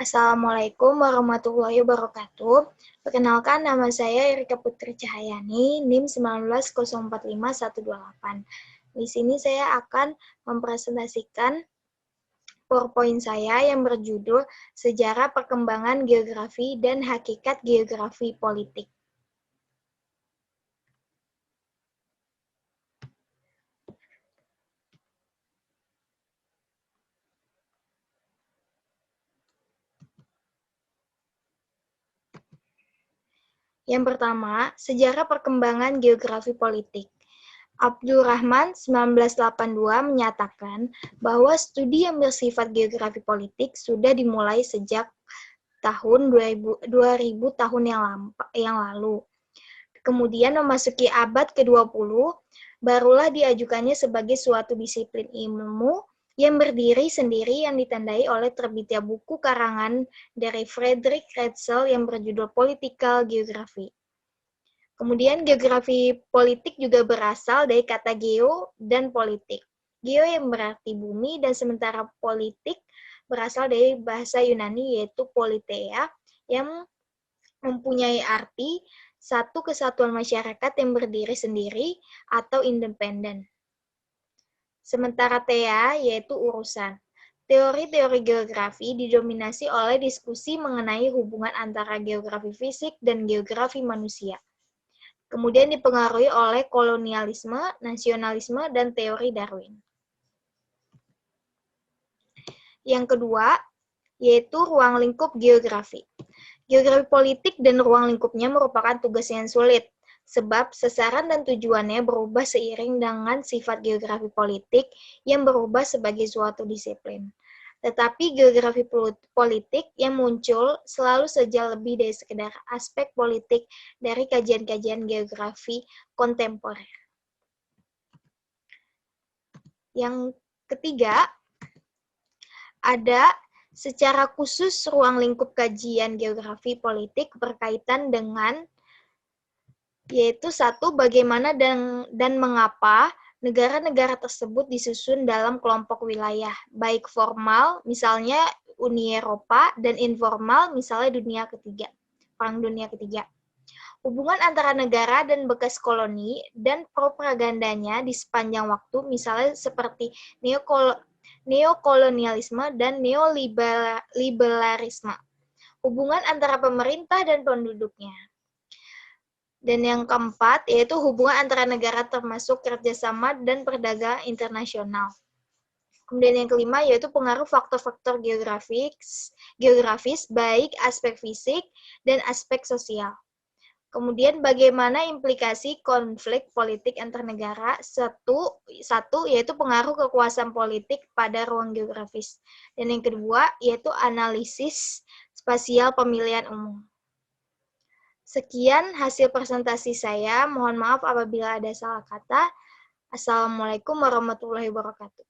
Assalamualaikum warahmatullahi wabarakatuh. Perkenalkan, nama saya Erika Putri Cahayani, NIM 19045-128. Di sini saya akan mempresentasikan PowerPoint saya yang berjudul Sejarah Perkembangan Geografi dan Hakikat Geografi Politik. Yang pertama, sejarah perkembangan geografi politik. Abdurrahman 1982 menyatakan bahwa studi yang bersifat geografi politik sudah dimulai sejak tahun 2000 tahun yang lalu. Kemudian memasuki abad ke-20, barulah diajukannya sebagai suatu disiplin ilmu yang berdiri sendiri yang ditandai oleh terbitnya buku karangan dari Frederick Ratzel yang berjudul Political Geography. Kemudian geografi politik juga berasal dari kata geo dan politik. Geo yang berarti bumi dan sementara politik berasal dari bahasa Yunani yaitu politeia yang mempunyai arti satu kesatuan masyarakat yang berdiri sendiri atau independen. Sementara thea yaitu urusan. Teori-teori geografi didominasi oleh diskusi mengenai hubungan antara geografi fisik dan geografi manusia. Kemudian dipengaruhi oleh kolonialisme, nasionalisme, dan teori Darwin. Yang kedua, yaitu ruang lingkup geografi. Geografi politik dan ruang lingkupnya merupakan tugas yang sulit, sebab sasaran dan tujuannya berubah seiring dengan sifat geografi politik yang berubah sebagai suatu disiplin. Tetapi geografi politik yang muncul selalu saja lebih dari sekedar aspek politik dari kajian-kajian geografi kontemporer. Yang ketiga, ada secara khusus ruang lingkup kajian geografi politik berkaitan dengan yaitu satu, bagaimana dan mengapa negara-negara tersebut disusun dalam kelompok wilayah, baik formal, misalnya Uni Eropa, dan informal, misalnya Perang Dunia Ketiga. Hubungan antara negara dan bekas koloni dan propagandanya di sepanjang waktu, misalnya seperti neokolonialisme dan neoliberalisme. Hubungan antara pemerintah dan penduduknya. Dan yang keempat, yaitu hubungan antara negara termasuk kerjasama dan perdagangan internasional. Kemudian yang kelima, yaitu pengaruh faktor-faktor geografis, baik aspek fisik dan aspek sosial. Kemudian bagaimana implikasi konflik politik antar negara? Satu, yaitu pengaruh kekuasaan politik pada ruang geografis. Dan yang kedua, yaitu analisis spasial pemilihan umum. Sekian hasil presentasi saya. Mohon maaf apabila ada salah kata. Assalamualaikum warahmatullahi wabarakatuh.